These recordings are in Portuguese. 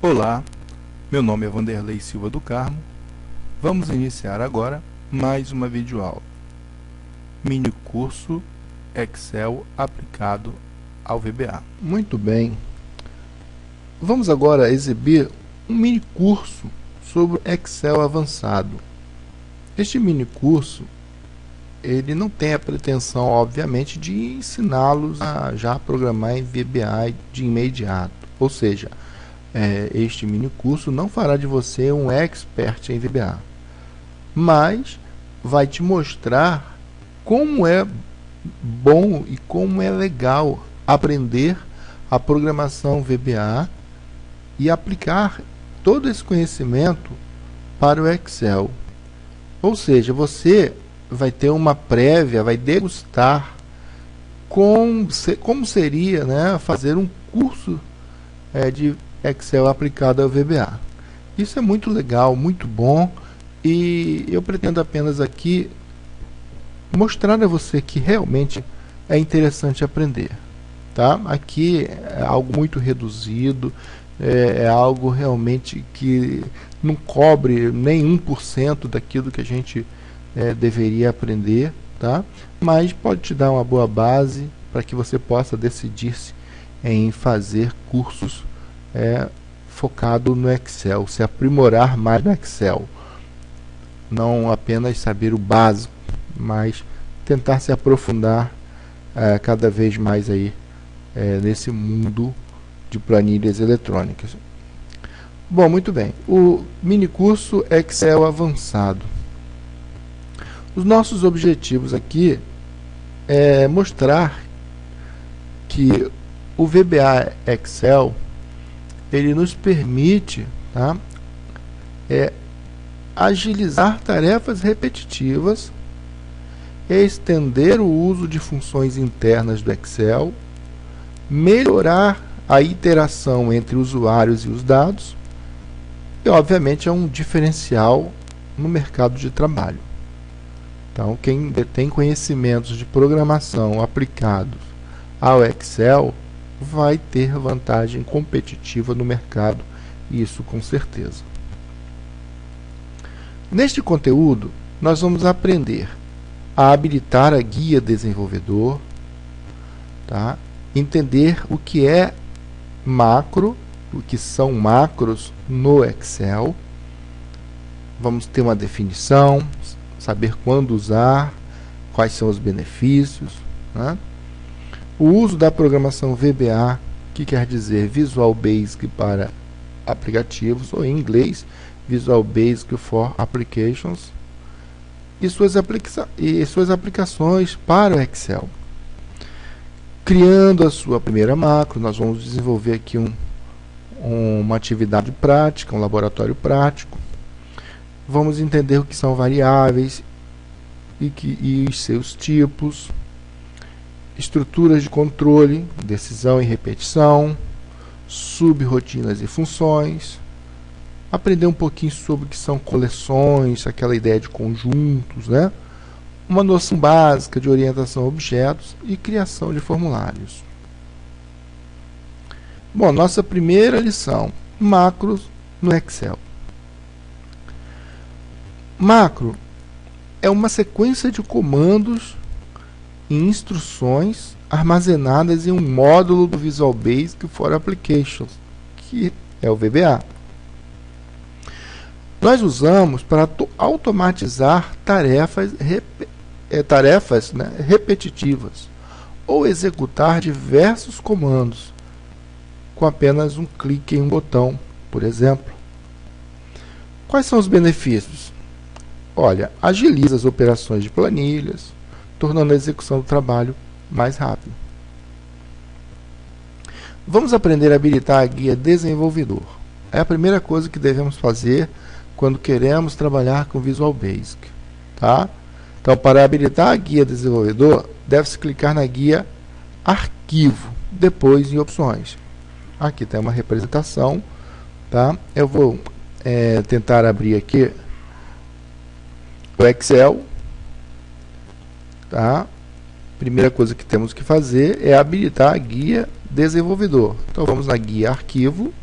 Olá, meu nome é Vanderlei Silva do Carmo. Vamos iniciar agora mais uma videoaula. Mini curso Excel aplicado ao VBA. Muito bem. Vamos agora exibir um mini curso sobre Excel avançado. Este mini curso, ele não tem a pretensão, obviamente, de ensiná-los a já programar em VBA de imediato. Ou seja, este mini curso não fará de você um expert em VBA, mas vai te mostrar como é bom e como é legal aprender a programação VBA e aplicar todo esse conhecimento para o Excel. Ou seja, você vai ter uma prévia, vai degustar como seria, né, fazer um curso de Excel aplicado ao VBA. Isso é muito legal, muito bom, e eu pretendo apenas aqui mostrar a você que realmente é interessante aprender, tá? Aqui é algo muito reduzido, é algo realmente que não cobre nem 1% daquilo que a gente deveria aprender, tá? Mas pode te dar uma boa base para que você possa decidir-se em fazer cursos focado no Excel, se aprimorar mais no Excel, não apenas saber o básico, mas tentar se aprofundar cada vez mais aí nesse mundo de planilhas eletrônicas. Bom, muito bem, o mini curso Excel avançado. Os nossos objetivos aqui é mostrar que o VBA Excel ele nos permite, tá, agilizar tarefas repetitivas, estender o uso de funções internas do Excel, melhorar a interação entre usuários e os dados, e obviamente é um diferencial no mercado de trabalho. Então, quem tem conhecimentos de programação aplicados ao Excel vai ter vantagem competitiva no mercado, isso com certeza. Neste conteúdo, nós vamos aprender a habilitar a guia desenvolvedor, tá? Entender o que é macro, o que são macros no Excel. Vamos ter uma definição, saber quando usar, quais são os benefícios, né? O uso da programação VBA, que quer dizer Visual Basic para aplicativos, ou em inglês, Visual Basic for Applications, e suas aplicações para o Excel. Criando a sua primeira macro, nós vamos desenvolver aqui uma atividade prática, um laboratório prático. Vamos entender o que são variáveis e os seus tipos, estruturas de controle, decisão e repetição, subrrotinas e funções, aprender um pouquinho sobre o que são coleções, aquela ideia de conjuntos, né? Uma noção básica de orientação a objetos e criação de formulários. Bom, nossa primeira lição, macros no Excel. Macro é uma sequência de comandos e instruções armazenadas em um módulo do Visual Basic for Applications, que é o VBA. Nós usamos para automatizar tarefas repetitivas ou executar diversos comandos com apenas um clique em um botão, por exemplo. Quais são os benefícios? Olha, agiliza as operações de planilhas, tornando a execução do trabalho mais rápida. Vamos aprender a habilitar a guia desenvolvedor. É a primeira coisa que devemos fazer quando queremos trabalhar com Visual Basic, tá? Então, para habilitar a guia desenvolvedor, deve-se clicar na guia Arquivo, depois em Opções. Aqui tem uma representação, tá? Eu vou tentar abrir aqui o Excel, tá? Primeira coisa que temos que fazer é habilitar a guia desenvolvedor. Então, vamos na guia Arquivo,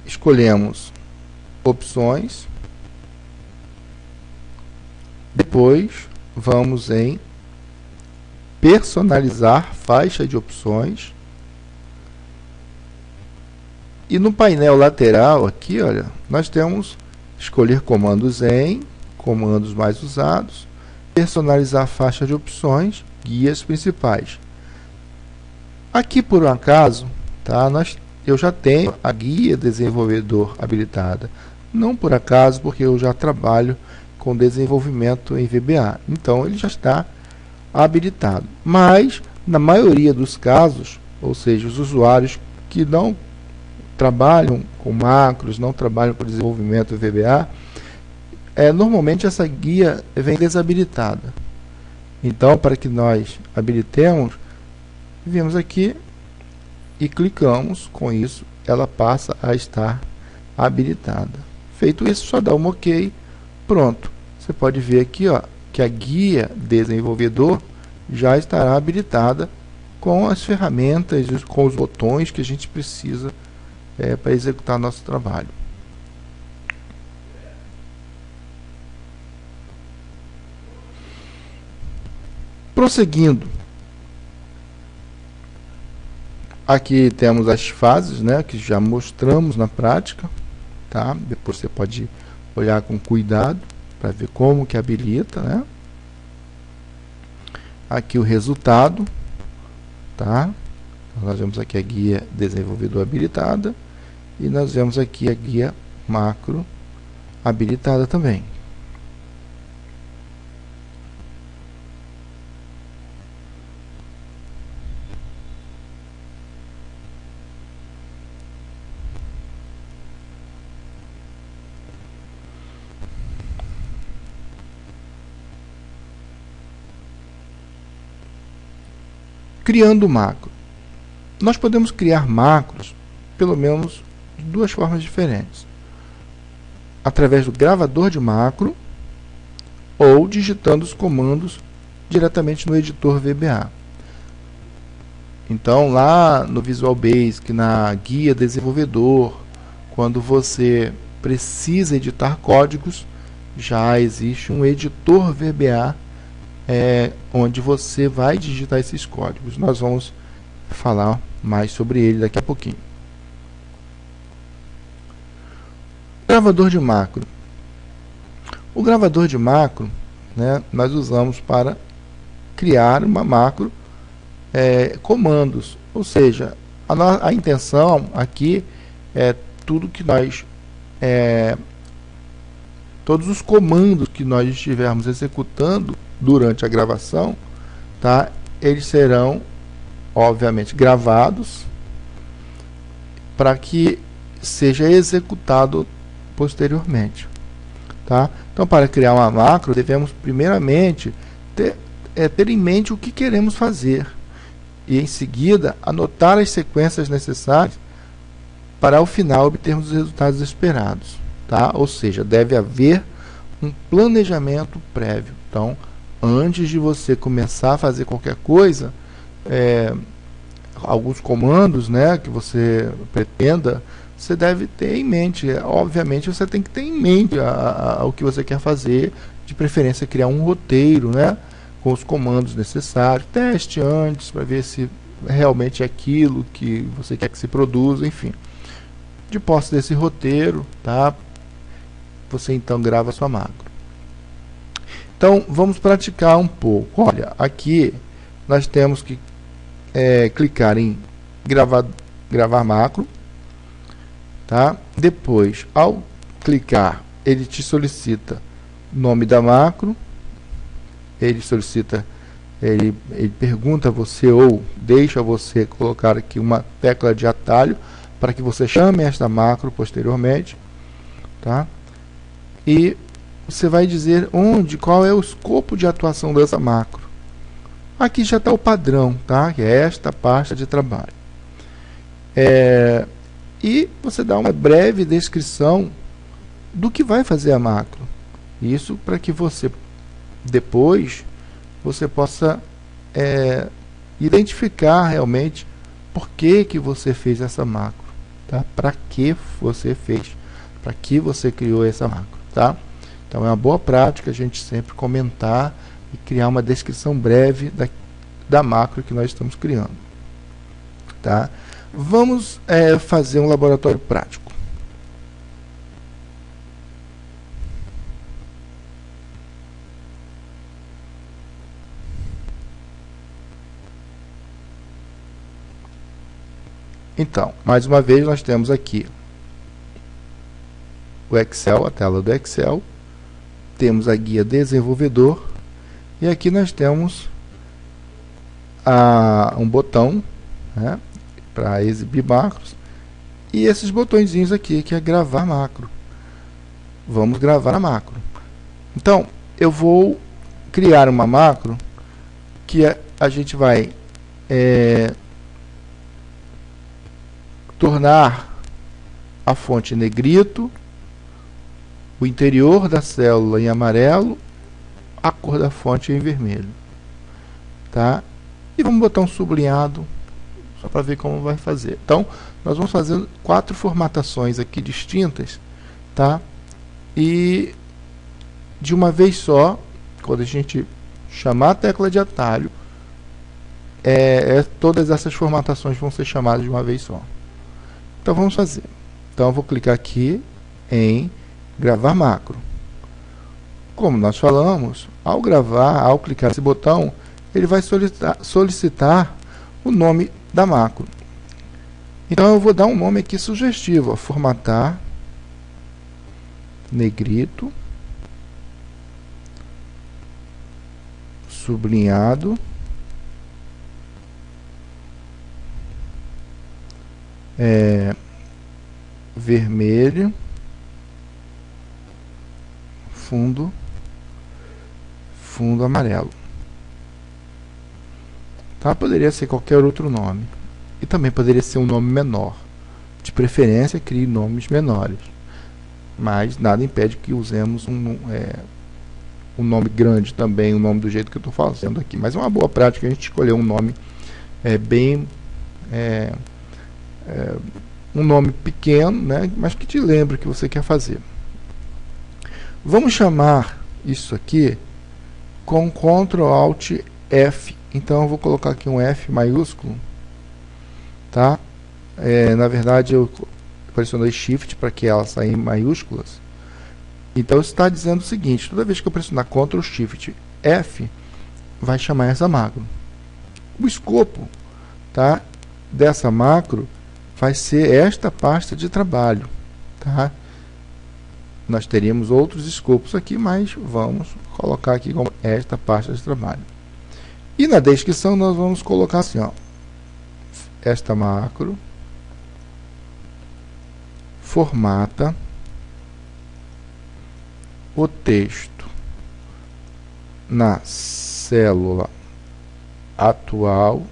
escolhemos opções, depois vamos em personalizar faixa de opções, e no painel lateral aqui, olha, nós temos escolher comandos em, comandos mais usados, personalizar faixa de opções, guias principais. Aqui, por um acaso, tá, eu já tenho a guia desenvolvedor habilitada. Não por acaso, porque eu já trabalho com desenvolvimento em VBA. Então, ele já está habilitado. Mas, na maioria dos casos, ou seja, os usuários que não trabalham com macros, não trabalham com desenvolvimento em VBA, normalmente essa guia vem desabilitada. Então, para que nós habilitemos, viemos aqui e clicamos. Com isso, ela passa a estar habilitada. Feito isso, só dá um OK. Pronto. Você pode ver aqui, ó, que a guia desenvolvedor já estará habilitada com as ferramentas, com os botões que a gente precisa para executar nosso trabalho. Prosseguindo, aqui temos as fases, né, que já mostramos na prática, tá? Depois você pode olhar com cuidado para ver como que habilita, né? Aqui o resultado, tá? Nós vemos aqui a guia desenvolvedor habilitada e nós vemos aqui a guia macro habilitada também. Criando macro. Nós podemos criar macros, pelo menos de duas formas diferentes. Através do gravador de macro ou digitando os comandos diretamente no editor VBA. Então, lá no Visual Basic, na guia desenvolvedor, quando você precisa editar códigos, já existe um editor VBA onde você vai digitar esses códigos. Nós vamos falar mais sobre ele daqui a pouquinho. Gravador de macro. O gravador de macro, né, nós usamos para criar uma macro, comandos, ou seja, a intenção aqui é tudo que nós todos os comandos que nós estivermos executando durante a gravação, tá? Eles serão obviamente gravados para que seja executado posteriormente, tá? Então, para criar uma macro, devemos primeiramente ter em mente o que queremos fazer e em seguida anotar as sequências necessárias para ao final obtermos os resultados esperados, tá? Ou seja, deve haver um planejamento prévio. Então, antes de você começar a fazer qualquer coisa, alguns comandos, né, que você pretenda, você deve ter em mente. Obviamente, você tem que ter em mente o que você quer fazer, de preferência criar um roteiro, né, com os comandos necessários, teste antes para ver se realmente é aquilo que você quer que se produza, enfim. De posse desse roteiro, tá, você então grava a sua macro. Então, vamos praticar um pouco. Olha, aqui nós temos que clicar em gravar macro, tá? Depois, ao clicar, ele te solicita o nome da macro, ele pergunta a você ou deixa você colocar aqui uma tecla de atalho para que você chame esta macro posteriormente, tá? E você vai dizer qual é o escopo de atuação dessa macro. Aqui já está o padrão, tá? Que é esta pasta de trabalho. E você dá uma breve descrição do que vai fazer a macro. Isso para que você depois você possa identificar realmente por que você fez essa macro, tá? Para que você fez, para que você criou essa macro, tá? Então é uma boa prática a gente sempre comentar e criar uma descrição breve da macro que nós estamos criando, tá? Vamos fazer um laboratório prático. Então, mais uma vez, nós temos aqui o Excel, a tela do Excel, temos a guia desenvolvedor, e aqui nós temos um botão, né, para exibir macros, e esses botõezinhos aqui, que é gravar macro. Vamos gravar a macro. Então, eu vou criar uma macro que a gente vai tornar a fonte em negrito, o interior da célula em amarelo, a cor da fonte em vermelho, tá? E vamos botar um sublinhado só para ver como vai fazer. Então, nós vamos fazer 4 formatações aqui distintas, tá? E de uma vez só, quando a gente chamar a tecla de atalho, todas essas formatações vão ser chamadas de uma vez só. Então vamos fazer. Então eu vou clicar aqui em gravar macro. Como nós falamos, ao clicar nesse botão, ele vai solicitar o nome da macro. Então eu vou dar um nome aqui sugestivo, ó, formatar negrito, sublinhado, vermelho, fundo amarelo, tá? Poderia ser qualquer outro nome, e também poderia ser um nome menor, de preferência crie nomes menores, mas nada impede que usemos um nome grande também, um nome do jeito que eu estou fazendo aqui, mas é uma boa prática a gente escolher um nome um nome pequeno, né, mas que te lembre o que você quer fazer. Vamos chamar isso aqui com Ctrl Alt F. Então eu vou colocar aqui um F maiúsculo, tá? Na verdade eu pressionei Shift para que ela saia em maiúsculas. Então isso está dizendo o seguinte: toda vez que eu pressionar Ctrl Shift F, vai chamar essa macro. O escopo, tá, dessa macro vai ser esta pasta de trabalho, tá? Nós teríamos outros escopos aqui, mas vamos colocar aqui como esta pasta de trabalho. E na descrição nós vamos colocar assim, ó, esta macro formata o texto na célula atual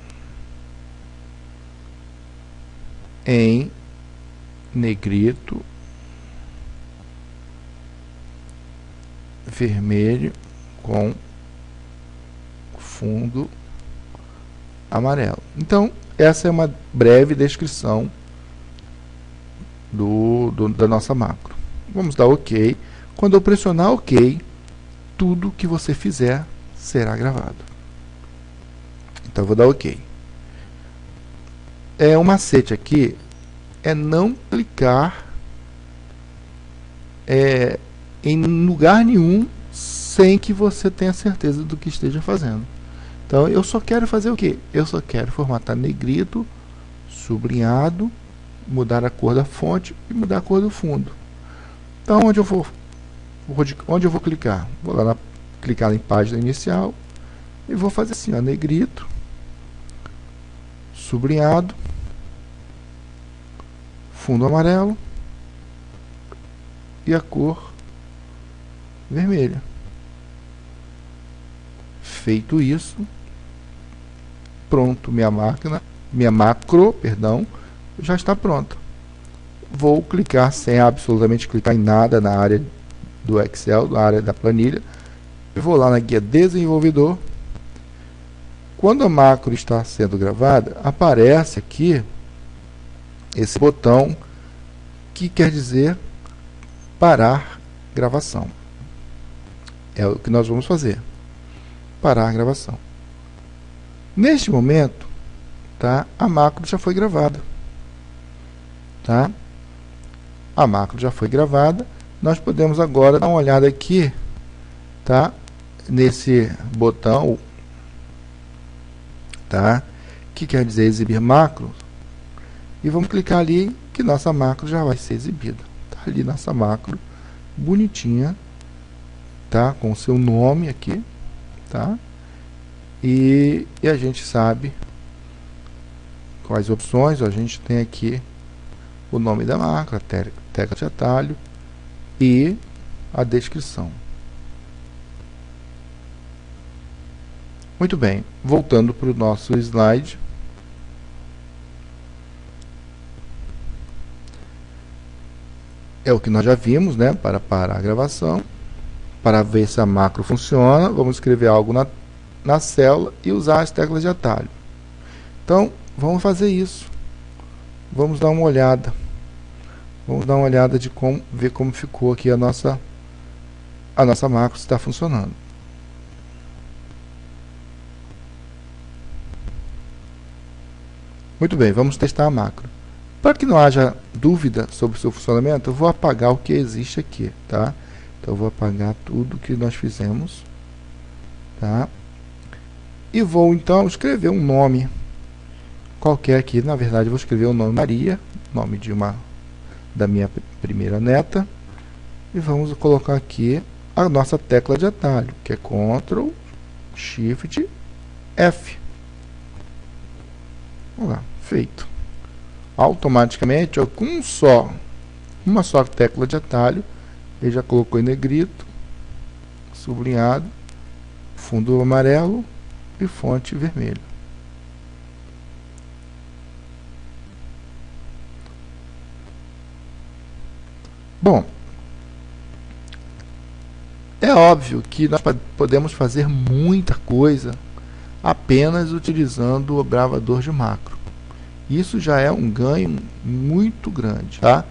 em negrito, vermelho com fundo amarelo. Então, essa é uma breve descrição da nossa macro. Vamos dar OK. Quando eu pressionar OK, tudo que você fizer será gravado. Então, eu vou dar OK. Um macete aqui é não clicar em lugar nenhum sem que você tenha certeza do que esteja fazendo. Então eu só quero fazer o que? Eu só quero formatar negrito, sublinhado, mudar a cor da fonte e mudar a cor do fundo. Então onde eu vou clicar? Vou lá clicar em página inicial e vou fazer assim, ó, negrito, sublinhado, fundo amarelo e a cor vermelha. Feito isso, pronto, minha macro, já está pronta. Vou clicar sem absolutamente clicar em nada na área do Excel, na área da planilha. Eu vou lá na guia desenvolvedor. Quando a macro está sendo gravada, aparece aqui esse botão que quer dizer parar gravação. É o que nós vamos fazer. Parar a gravação. Neste momento, tá, a macro já foi gravada. Tá? A macro já foi gravada. Nós podemos agora dar uma olhada aqui, tá, nesse botão, tá, que quer dizer exibir macro, e vamos clicar ali que nossa macro já vai ser exibida. Tá ali nossa macro bonitinha, tá, com o seu nome aqui, tá, e a gente sabe quais opções. A gente tem aqui o nome da macro, a tecla de atalho e a descrição. Muito bem, voltando para o nosso slide. É o que nós já vimos, né? Para parar a gravação, para ver se a macro funciona, vamos escrever algo na célula e usar as teclas de atalho. Então, vamos fazer isso. Vamos dar uma olhada. Vamos dar uma olhada de ver como ficou aqui a nossa macro, se está funcionando. Muito bem, vamos testar a macro. Para que não haja dúvida sobre o seu funcionamento, eu vou apagar o que existe aqui, tá? Então eu vou apagar tudo que nós fizemos, tá? E vou então escrever um nome qualquer aqui. Na verdade, eu vou escrever o nome Maria, nome da minha primeira neta, e vamos colocar aqui a nossa tecla de atalho, que é Ctrl Shift F. Vamos lá, feito. Automaticamente, ó, com uma só tecla de atalho, ele já colocou em negrito, sublinhado, fundo amarelo e fonte vermelha. Bom, é óbvio que nós podemos fazer muita coisa apenas utilizando o gravador de macro. Isso já é um ganho muito grande, tá?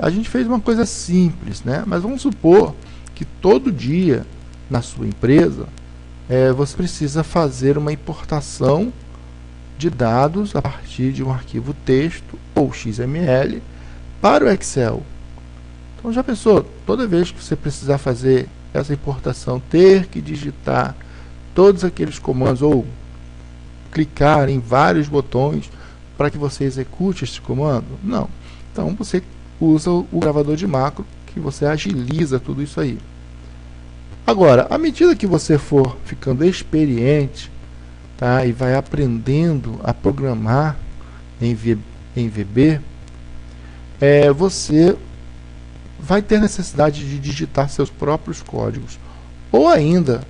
A gente fez uma coisa simples, né? Mas vamos supor que todo dia na sua empresa você precisa fazer uma importação de dados a partir de um arquivo texto ou XML para o Excel. Então já pensou, toda vez que você precisar fazer essa importação, ter que digitar todos aqueles comandos ou clicar em vários botões para que você execute este comando? Não. Então você usa o gravador de macro, que você agiliza tudo isso aí. Agora, à medida que você for ficando experiente, tá, e vai aprendendo a programar em VB, você vai ter necessidade de digitar seus próprios códigos, ou ainda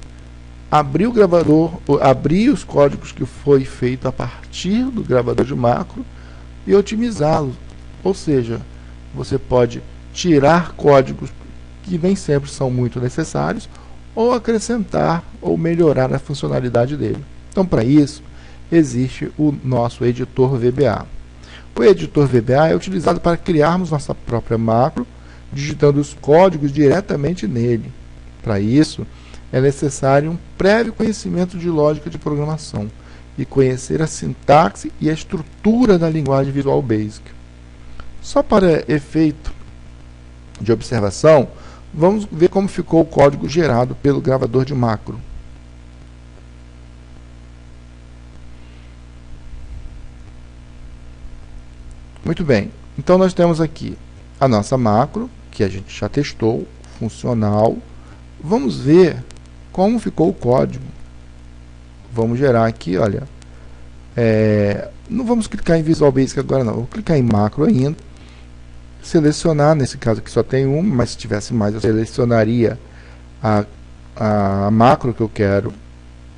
abrir o gravador, abrir os códigos que foi feito a partir do gravador de macro e otimizá-los. Ou seja, você pode tirar códigos que nem sempre são muito necessários, ou acrescentar ou melhorar a funcionalidade dele. Então, para isso, existe o nosso editor VBA. O editor VBA é utilizado para criarmos nossa própria macro, digitando os códigos diretamente nele. Para isso, é necessário um prévio conhecimento de lógica de programação e conhecer a sintaxe e a estrutura da linguagem Visual Basic. Só para efeito de observação, vamos ver como ficou o código gerado pelo gravador de macro. Muito bem, então nós temos aqui a nossa macro, que a gente já testou, funcional. Vamos ver como ficou o código. Vamos gerar aqui, olha, não vamos clicar em Visual Basic agora não, vou clicar em macro ainda, selecionar, nesse caso aqui só tem uma, mas se tivesse mais eu selecionaria a macro que eu quero,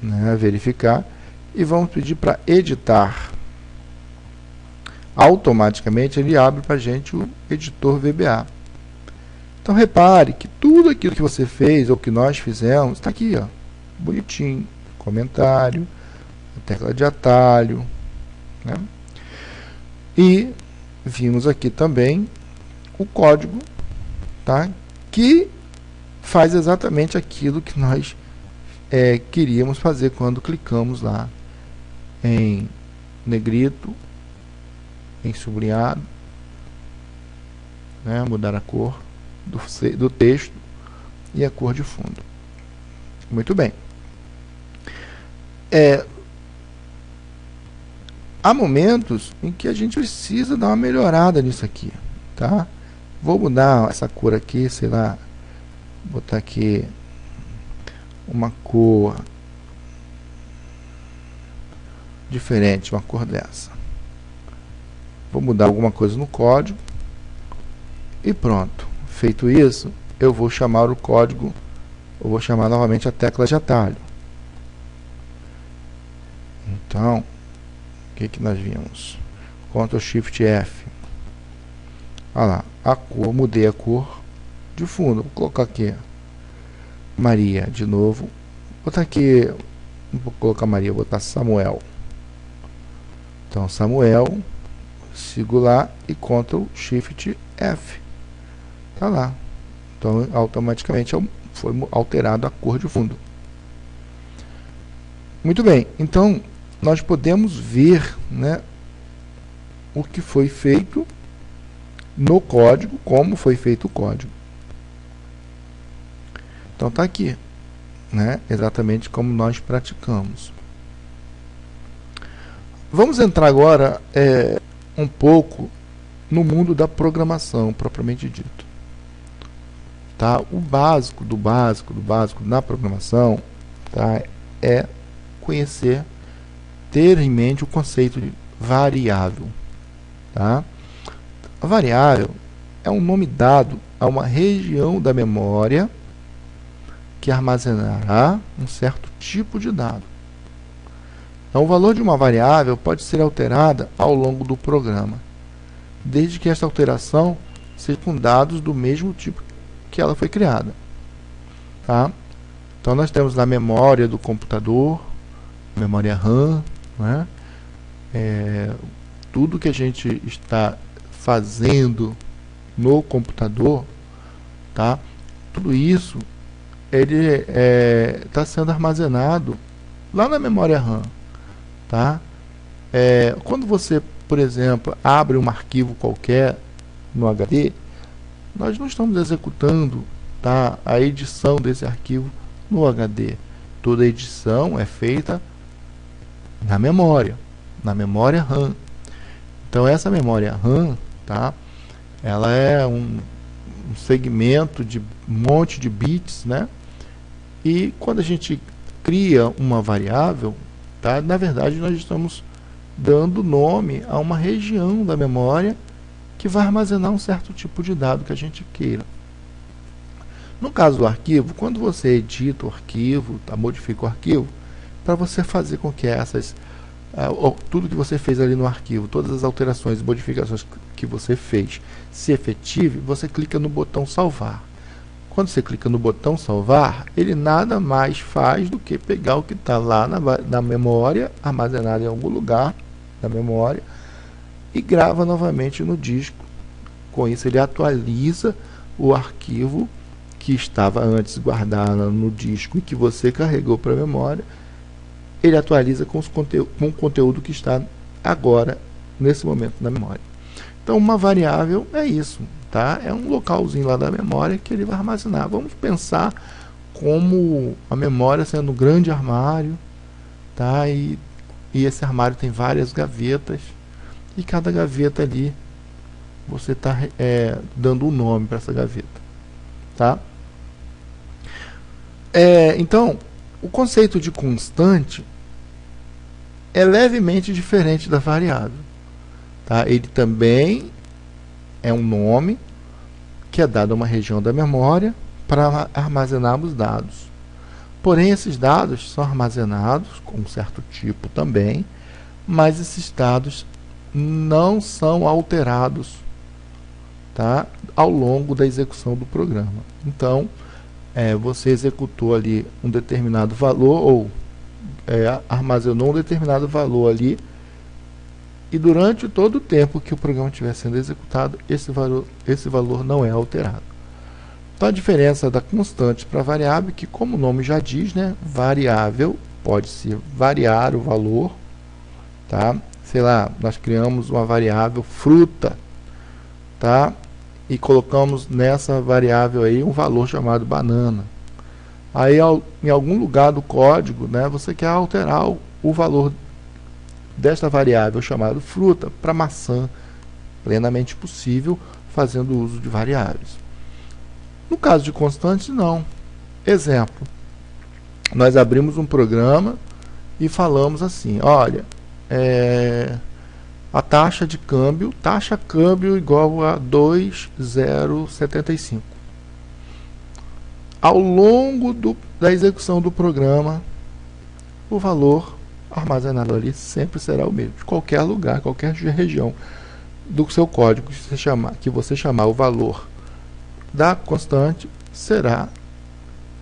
né, verificar, e vamos pedir para editar. Automaticamente ele abre para a gente o editor VBA. Então repare que tudo aquilo que você fez ou que nós fizemos está aqui, ó, bonitinho, comentário, a tecla de atalho, né? E vimos aqui também o código, tá? Que faz exatamente aquilo que nós queríamos fazer quando clicamos lá em negrito, em sublinhado, né? Mudar a cor do texto e a cor de fundo. Muito bem. Há momentos em que a gente precisa dar uma melhorada nisso aqui, tá? Vou mudar essa cor aqui, sei lá, botar aqui uma cor diferente, uma cor dessa. Vou mudar alguma coisa no código e pronto. Feito isso, eu vou chamar o código, eu vou chamar novamente a tecla de atalho. Então, o que nós vimos? Ctrl Shift F. Olha lá, a cor, mudei a cor de fundo. Vou colocar aqui Maria de novo. Vou botar aqui, não vou colocar Maria, vou botar Samuel. Então, Samuel, sigo lá e Ctrl Shift F. Tá lá. Então, automaticamente foi alterado a cor de fundo. Muito bem. Então, nós podemos ver, né, o que foi feito no código, como foi feito o código. Então, tá aqui, né, exatamente como nós praticamos. Vamos entrar agora um pouco no mundo da programação, propriamente dito. Tá? O básico do básico do básico na programação, tá, é conhecer, ter em mente o conceito de variável. Tá? A variável é um nome dado a uma região da memória que armazenará um certo tipo de dado. Então, o valor de uma variável pode ser alterada ao longo do programa, desde que esta alteração seja com dados do mesmo tipo que ela foi criada. Tá? Então, nós temos na memória do computador, memória RAM, né? Tudo que a gente está fazendo no computador, tá? Tudo isso ele está sendo armazenado lá na memória RAM. Tá? Quando você, por exemplo, abre um arquivo qualquer no HD, nós não estamos executando, tá, a edição desse arquivo no HD. Toda edição é feita na memória RAM. Então, essa memória RAM, tá, ela é um segmento de um monte de bits, né? E quando a gente cria uma variável, tá, na verdade nós estamos dando nome a uma região da memória que vai armazenar um certo tipo de dado que a gente queira. No caso do arquivo, quando você edita o arquivo, tá, modifica o arquivo, para você fazer com que tudo que você fez ali no arquivo, todas as alterações e modificações que você fez se efetive, você clica no botão salvar. Quando você clica no botão salvar, ele nada mais faz do que pegar o que está lá na memória, armazenado em algum lugar da memória, e grava novamente no disco. Com isso, ele atualiza o arquivo que estava antes guardado no disco e que você carregou para a memória. Ele atualiza com o conteúdo que está agora, nesse momento, na memória. Então, uma variável é isso. Tá? É um localzinho lá da memória que ele vai armazenar. Vamos pensar como a memória sendo um grande armário, tá? E esse armário tem várias gavetas, e cada gaveta ali você está dando um nome para essa gaveta. Tá? Então, o conceito de constante é levemente diferente da variável. Tá? Ele também é um nome que é dado a uma região da memória para armazenarmos dados. Porém, esses dados são armazenados com um certo tipo também, mas esses dados não são alterados, tá, ao longo da execução do programa. Então, você executou ali um determinado valor, ou armazenou um determinado valor ali e durante todo o tempo que o programa estiver sendo executado, esse valor não é alterado. Então a diferença da constante para a variável, que como o nome já diz, né, variável pode-se variar o valor, tá? Sei lá, nós criamos uma variável fruta, tá? E colocamos nessa variável aí um valor chamado banana. Aí em algum lugar do código, né, você quer alterar o valor desta variável chamada fruta para maçã, plenamente possível fazendo uso de variáveis. No caso de constantes, não. Exemplo, nós abrimos um programa e falamos assim, olha, a taxa de câmbio, taxa câmbio igual a 2,075. Ao longo da execução do programa, o valor armazenado ali sempre será o mesmo. De qualquer lugar, qualquer região do seu código que você chamar o valor da constante, será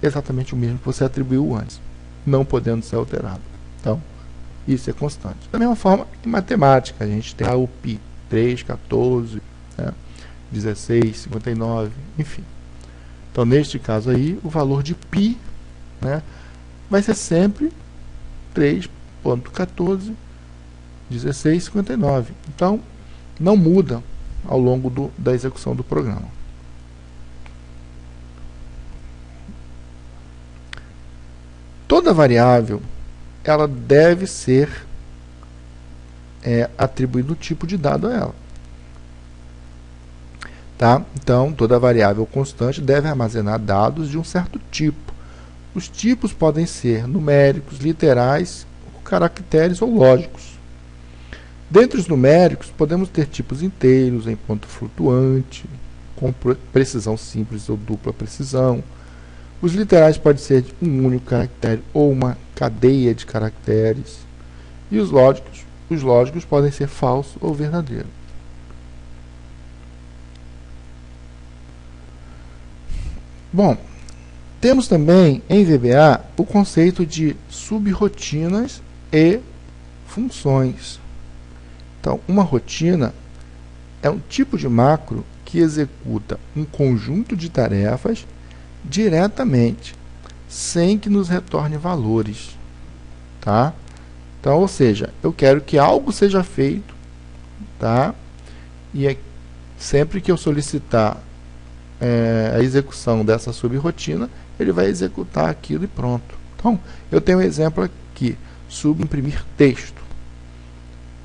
exatamente o mesmo que você atribuiu antes, não podendo ser alterado. Então, isso é constante. Da mesma forma, em matemática, a gente tem o π, 3, 14, né, 16, 59, enfim. Então, neste caso aí, o valor de π, né, vai ser sempre 3.14, 16, 59. Então, não muda ao longo da execução do programa. Toda variável, ela deve ser atribuído o tipo de dado a ela. Tá? Então, toda variável constante deve armazenar dados de um certo tipo. Os tipos podem ser numéricos, literais, caracteres ou lógicos. Dentre os numéricos, podemos ter tipos inteiros, em ponto flutuante, com precisão simples ou dupla precisão. Os literais podem ser de um único caractere ou uma cadeia de caracteres. E os lógicos podem ser falso ou verdadeiro. Bom, temos também em VBA o conceito de subrirotinas e funções. Então, uma rotina é um tipo de macro que executa um conjunto de tarefas diretamente, sem que nos retorne valores, tá? Então, ou seja, eu quero que algo seja feito, tá? E sempre que eu solicitar a execução dessa subrirotina, ele vai executar aquilo e pronto. Então, eu tenho um exemplo aqui, subimprimir texto,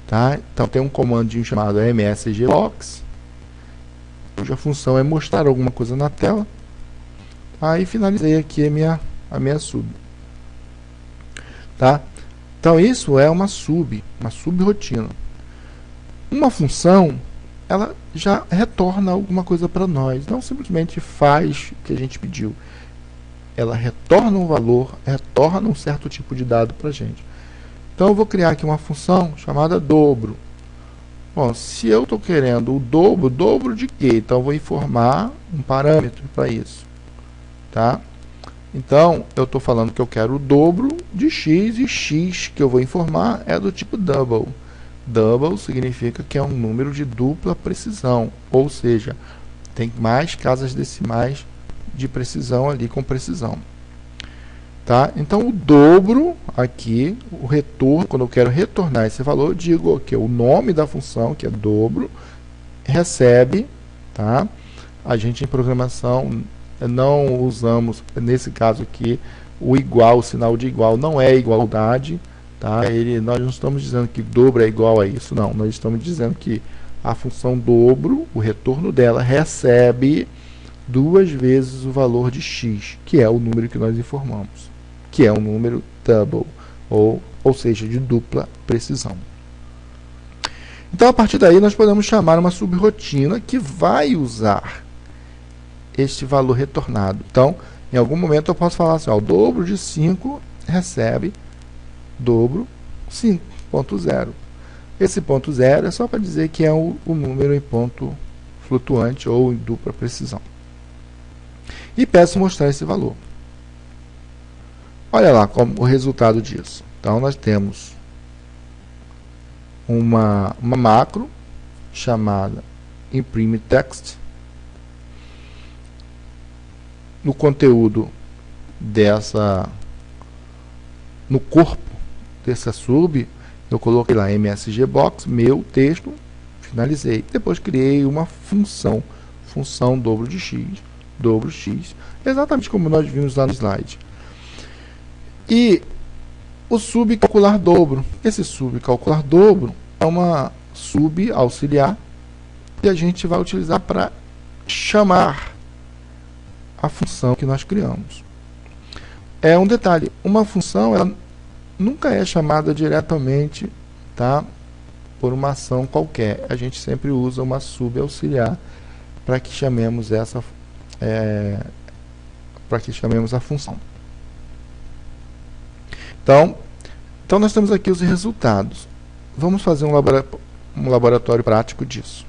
tá? Então, tem um comandinho chamado msgbox, cuja função é mostrar alguma coisa na tela. Aí finalizei aqui a minha sub. Tá? Então isso é uma subrirotina. Uma função, ela já retorna alguma coisa para nós, não simplesmente faz o que a gente pediu. Ela retorna um valor, retorna um certo tipo de dado para a gente. Então eu vou criar aqui uma função chamada dobro. Bom, se eu estou querendo o dobro de quê? Então eu vou informar um parâmetro para isso. Tá? Então, eu estou falando que eu quero o dobro de x, e x que eu vou informar é do tipo double. Double significa que é um número de dupla precisão, ou seja, tem mais casas decimais de precisão ali com precisão. Tá? Então, o dobro aqui, o retorno, quando eu quero retornar esse valor, eu digo que o nome da função, que é dobro, recebe, tá? A gente em programação não usamos, nesse caso aqui, o igual, o sinal de igual não é igualdade, tá? Nós não estamos dizendo que dobro é igual a isso, não. Nós estamos dizendo que a função dobro, o retorno dela, recebe 2 vezes o valor de x, que é o número que nós informamos, que é um número double, ou seja, de dupla precisão. Então, a partir daí, nós podemos chamar uma subrirotina que vai usar este valor retornado. Então, em algum momento eu posso falar assim, ó, o dobro de 5 recebe dobro 5.0. Esse ponto 0 é só para dizer que é o número em ponto flutuante ou em dupla precisão. E peço mostrar esse valor. Olha lá como o resultado disso. Então, nós temos uma macro chamada imprime text. No conteúdo no corpo dessa sub, eu coloquei lá msgbox, meu texto, finalizei. Depois criei uma função dobro de x, exatamente como nós vimos lá no slide. E o subcalcular dobro. Esse subcalcular dobro é uma sub auxiliar que a gente vai utilizar para chamar a função que nós criamos. É um detalhe, uma função ela nunca é chamada diretamente, tá, por uma ação qualquer. A gente sempre usa uma sub auxiliar para que chamemos a função. Então nós temos aqui os resultados. Vamos fazer um laboratório prático disso.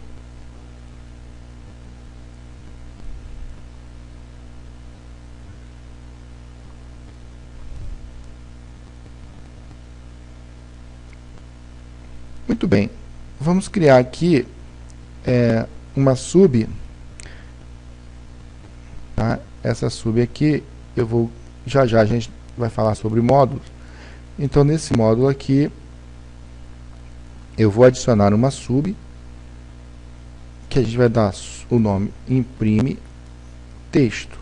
Muito bem, vamos criar aqui uma sub. Tá? Essa sub aqui, já a gente vai falar sobre módulos. Então, nesse módulo aqui, eu vou adicionar uma sub, que a gente vai dar o nome imprime texto.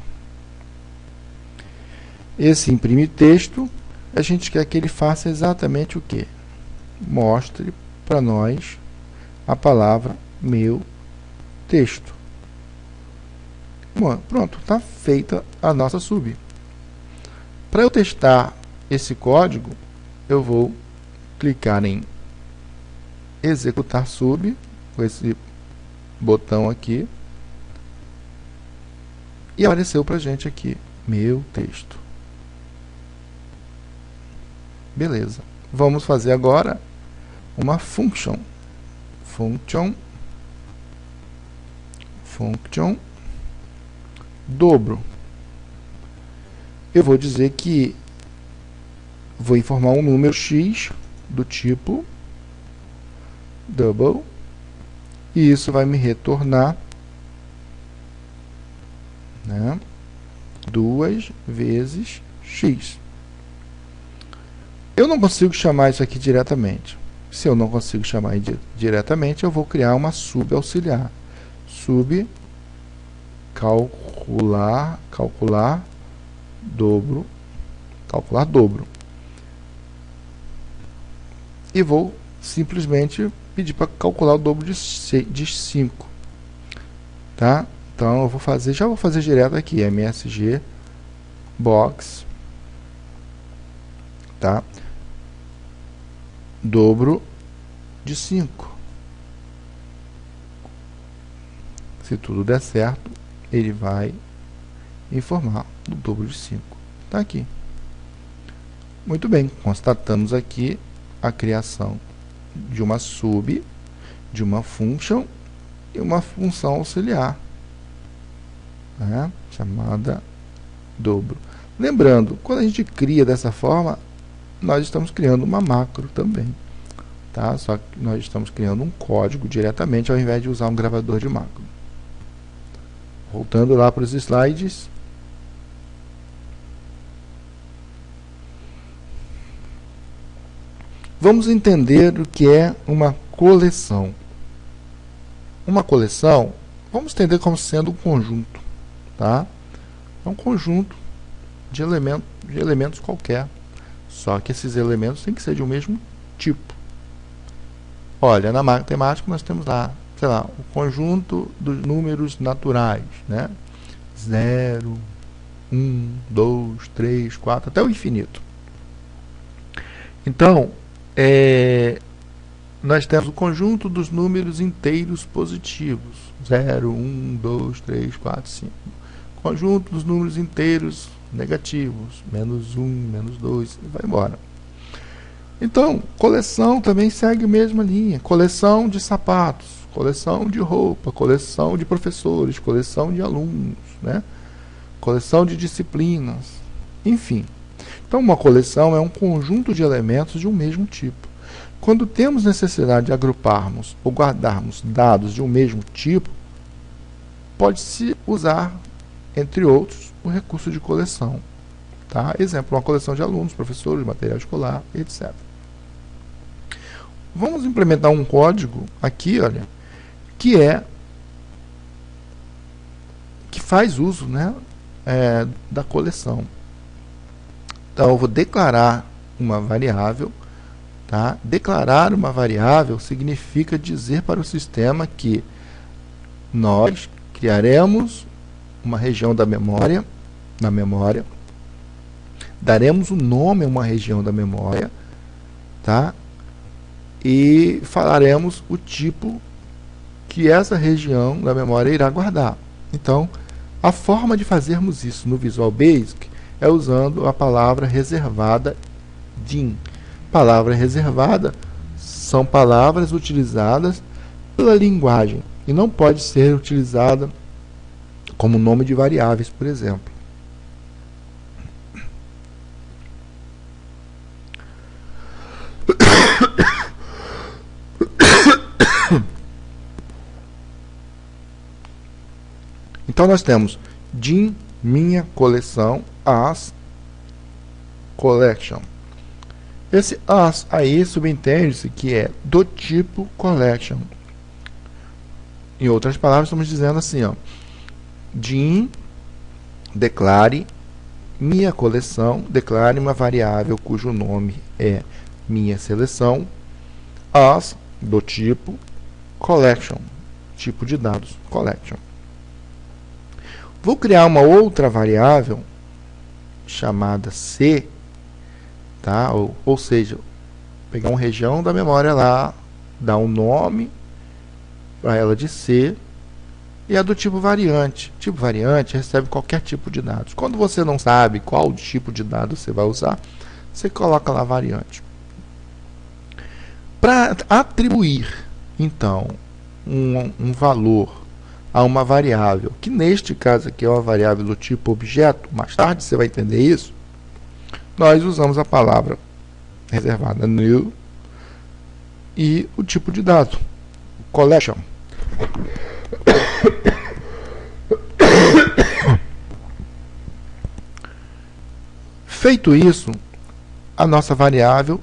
Esse imprime texto, a gente quer que ele faça exatamente o quê? Mostre para nós a palavra meu texto. Bom, pronto, está feita a nossa sub. Para eu testar esse código, eu vou clicar em executar sub, com esse botão aqui, e apareceu para a gente aqui, meu texto. Beleza. Vamos fazer agora uma function dobro. Eu vou dizer que vou informar um número x do tipo double, e isso vai me retornar, né, 2 vezes x. Eu não consigo chamar isso aqui diretamente. Se eu não consigo chamar diretamente, eu vou criar uma sub auxiliar. Sub calcular dobro. E vou simplesmente pedir para calcular o dobro de 5. Tá? Então já vou fazer direto aqui, msg box, tá? Dobro de 5. Se tudo der certo, ele vai informar o dobro de 5. Está aqui. Muito bem, constatamos aqui a criação de uma sub, de uma function e uma função auxiliar, né, chamada dobro. Lembrando, quando a gente cria dessa forma, nós estamos criando uma macro também, tá? Só que nós estamos criando um código diretamente ao invés de usar um gravador de macro. Voltando lá para os slides. Vamos entender o que é uma coleção. Uma coleção, vamos entender como sendo um conjunto, tá? É um conjunto de elementos qualquer. Só que esses elementos têm que ser de um mesmo tipo. Olha, na matemática nós temos lá, sei lá, o conjunto dos números naturais, né? 0, 1, 2, 3, 4, até o infinito. Então, nós temos o conjunto dos números inteiros positivos. 0, 1, 2, 3, 4, 5. Conjunto dos números inteiros negativos. -1, -2, e vai embora. Então, coleção também segue a mesma linha. Coleção de sapatos, coleção de roupa, coleção de professores, coleção de alunos, né? Coleção de disciplinas, enfim. Então, uma coleção é um conjunto de elementos de um mesmo tipo. Quando temos necessidade de agruparmos ou guardarmos dados de um mesmo tipo, pode-se usar, entre outros, o recurso de coleção. Tá? Exemplo, uma coleção de alunos, professores, material escolar, etc. Vamos implementar um código aqui, olha, que faz uso, né, da coleção. Então, eu vou declarar uma variável. Tá? Declarar uma variável significa dizer para o sistema que nós criaremos uma região da memória, na memória, daremos um nome a uma região da memória, tá? E falaremos o tipo que essa região da memória irá guardar. Então, a forma de fazermos isso no Visual Basic é usando a palavra reservada DIN. Palavra reservada são palavras utilizadas pela linguagem e não pode ser utilizada como nome de variáveis, por exemplo. Então nós temos DIN, minha coleção, as collection. Esse as aí subentende-se que é do tipo collection. Em outras palavras, estamos dizendo assim, ó, DIN declare minha coleção, declare uma variável cujo nome é minha seleção, as do tipo collection, tipo de dados collection. Vou criar uma outra variável chamada C, tá? Ou seja, pegar uma região da memória lá, dar um nome para ela de C, e é do tipo variante. Tipo variante recebe qualquer tipo de dados. Quando você não sabe qual tipo de dado você vai usar, você coloca lá variante. Para atribuir, então, um valor a uma variável, que neste caso aqui é uma variável do tipo objeto, mais tarde você vai entender isso, nós usamos a palavra reservada new e o tipo de dado, collection. Feito isso, a nossa variável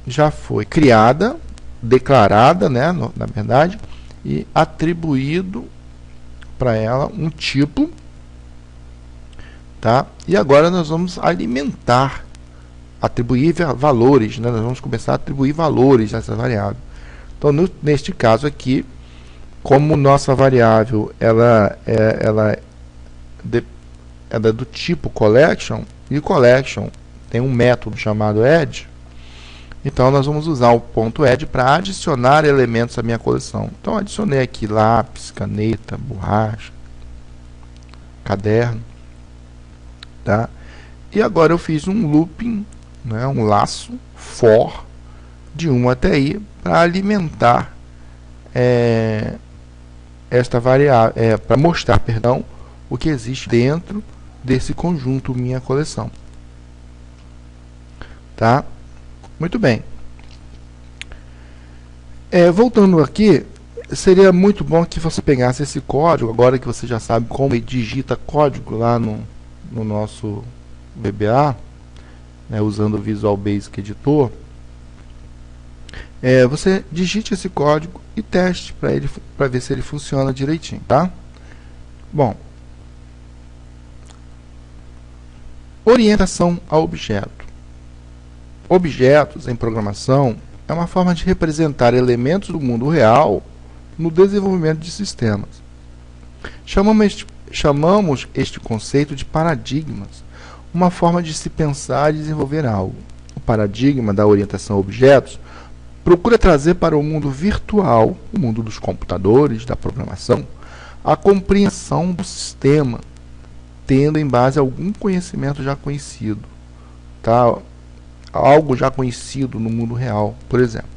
já foi criada, declarada, né, na verdade, e atribuído para ela um tipo, tá? E agora nós vamos alimentar, atribuir valores, né? Nós vamos começar a atribuir valores a essa variável. Então, neste caso aqui, como nossa variável ela é do tipo collection, e collection tem um método chamado add, então nós vamos usar o ponto add para adicionar elementos à minha coleção. Então adicionei aqui lápis, caneta, borracha, caderno, tá? E agora eu fiz um looping, né, um laço for de 1 até i para alimentar esta variável, para mostrar, perdão, o que existe dentro desse conjunto minha coleção, tá? Muito bem. Voltando aqui, seria muito bom que você pegasse esse código, agora que você já sabe como digita código lá no nosso VBA, né, usando o Visual Basic Editor. Você digite esse código e teste para ver se ele funciona direitinho, tá? Bom, orientação a objeto. Objetos em programação é uma forma de representar elementos do mundo real no desenvolvimento de sistemas. Chamamos este conceito de paradigmas, uma forma de se pensar e desenvolver algo. O paradigma da orientação a objetos procura trazer para o mundo virtual, o mundo dos computadores, da programação, a compreensão do sistema, tendo em base algum conhecimento já conhecido, tá? Algo já conhecido no mundo real, por exemplo.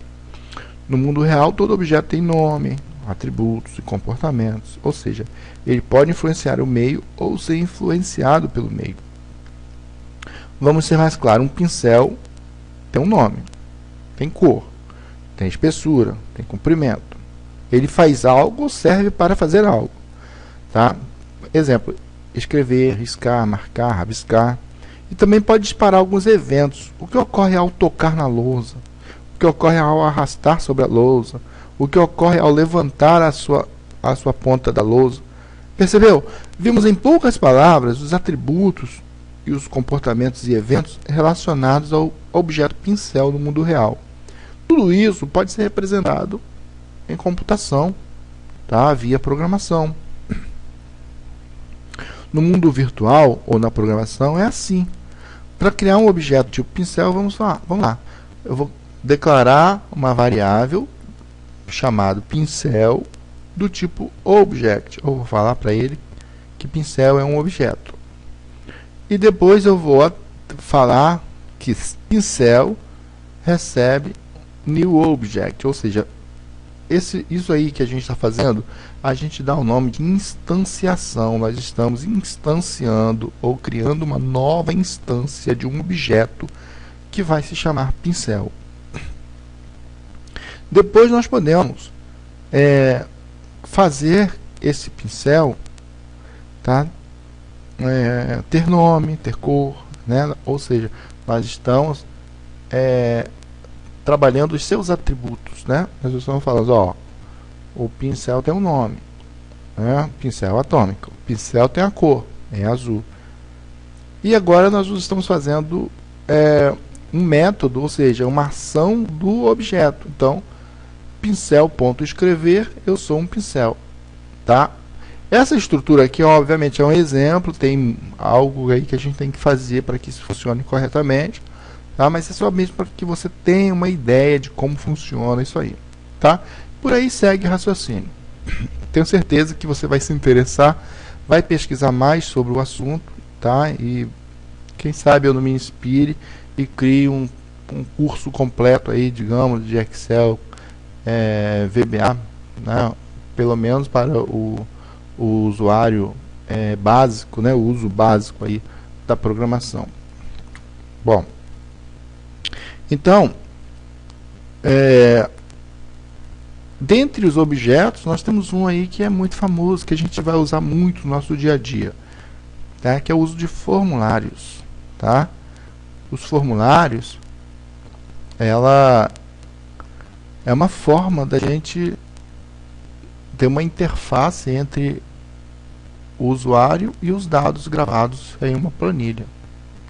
No mundo real, todo objeto tem nome, atributos e comportamentos, ou seja, ele pode influenciar o meio ou ser influenciado pelo meio. Vamos ser mais claros, um pincel tem um nome, tem cor. tem espessura, tem comprimento. Ele faz algo ou serve para fazer algo, tá? Exemplo, escrever, riscar, marcar, rabiscar. E também pode disparar alguns eventos. O que ocorre ao tocar na lousa, o que ocorre ao arrastar sobre a lousa, o que ocorre ao levantar a sua ponta da lousa. Percebeu? Vimos em poucas palavras os atributos e os comportamentos e eventos relacionados ao objeto pincel no mundo real. Tudo isso pode ser representado em computação, tá? Via programação. No mundo virtual ou na programação é assim. Para criar um objeto tipo pincel, vamos lá. Eu vou declarar uma variável chamada pincel do tipo object. Eu vou falar para ele que pincel é um objeto. E depois eu vou falar que pincel recebe new object, ou seja, isso aí que a gente está fazendo, a gente dá o nome de instanciação. Nós estamos instanciando ou criando uma nova instância de um objeto que vai se chamar pincel. Depois nós podemos fazer esse pincel, tá? Ter nome, ter cor, né? Ou seja, nós estamos trabalhando os seus atributos, né? Nós estamos falando, ó, o pincel tem um nome, né? Pincel atômico. O pincel tem a cor, é azul. E agora nós estamos fazendo um método, ou seja, uma ação do objeto. Então, pincel.escrever, eu sou um pincel, tá? Essa estrutura aqui, obviamente, é um exemplo, tem algo aí que a gente tem que fazer para que isso funcione corretamente, tá? Mas é só mesmo para que você tenha uma ideia de como funciona isso aí, tá? Por aí segue o raciocínio. Tenho certeza que você vai se interessar, vai pesquisar mais sobre o assunto, tá? E quem sabe eu não me inspire e crie um curso completo aí, digamos, de Excel, VBA, né? Pelo menos para o usuário básico, né? O uso básico aí da programação. Bom, então, dentre os objetos, nós temos um aí que é muito famoso, que a gente vai usar muito no nosso dia a dia, tá? Que é o uso de formulários, tá? Os formulários, ela é uma forma da gente ter uma interface entre o usuário e os dados gravados em uma planilha,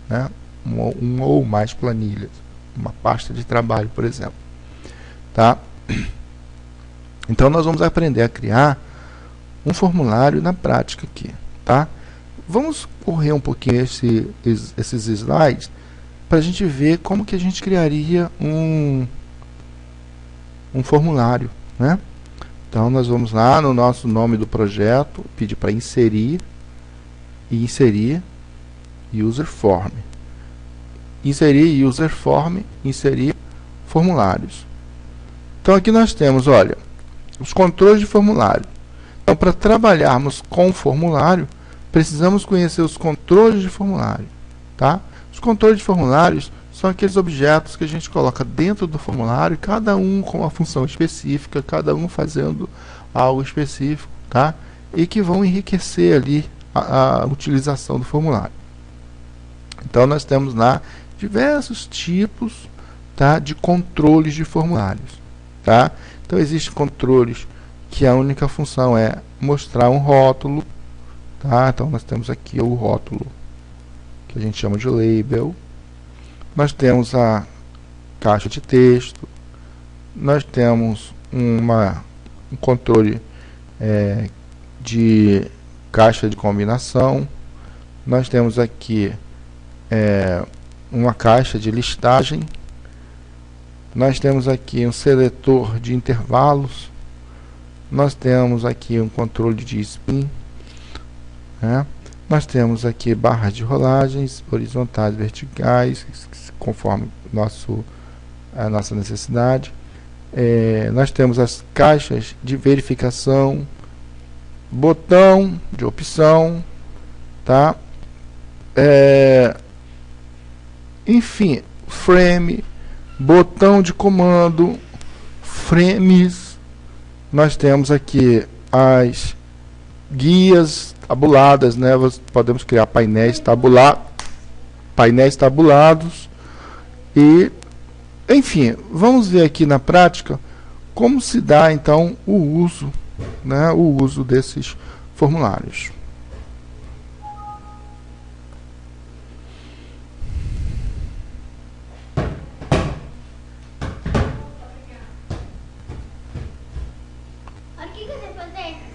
né? Uma ou mais planilhas, uma pasta de trabalho, por exemplo, tá? Então nós vamos aprender a criar um formulário na prática aqui, tá? Vamos correr um pouquinho esses slides para a gente ver como que a gente criaria um formulário, né? Então nós vamos lá no nosso nome do projeto, pedir para inserir user form. Inserir user form, inserir formulários. Então aqui nós temos, olha, os controles de formulário. Então, para trabalharmos com formulário, precisamos conhecer os controles de formulário, tá? Os controles de formulários são aqueles objetos que a gente coloca dentro do formulário, cada um com uma função específica, cada um fazendo algo específico, tá? E que vão enriquecer ali a utilização do formulário. Então nós temos lá diversos tipos, tá, de controles de formulários, tá? Então existem controles que a única função é mostrar um rótulo, tá? Então nós temos aqui o rótulo que a gente chama de label. Nós temos a caixa de texto, nós temos um controle de caixa de combinação, nós temos aqui uma caixa de listagem, nós temos aqui um seletor de intervalos, nós temos aqui um controle de spin, né? Nós temos aqui barras de rolagens horizontais e verticais, conforme a nossa necessidade. Nós temos as caixas de verificação, botão de opção, tá? Enfim, frame, botão de comando, frames, nós temos aqui as guias tabuladas, né? Podemos criar painéis tabulados e, enfim, vamos ver aqui na prática como se dá então o uso, né? O uso desses formulários. O que você vai fazer?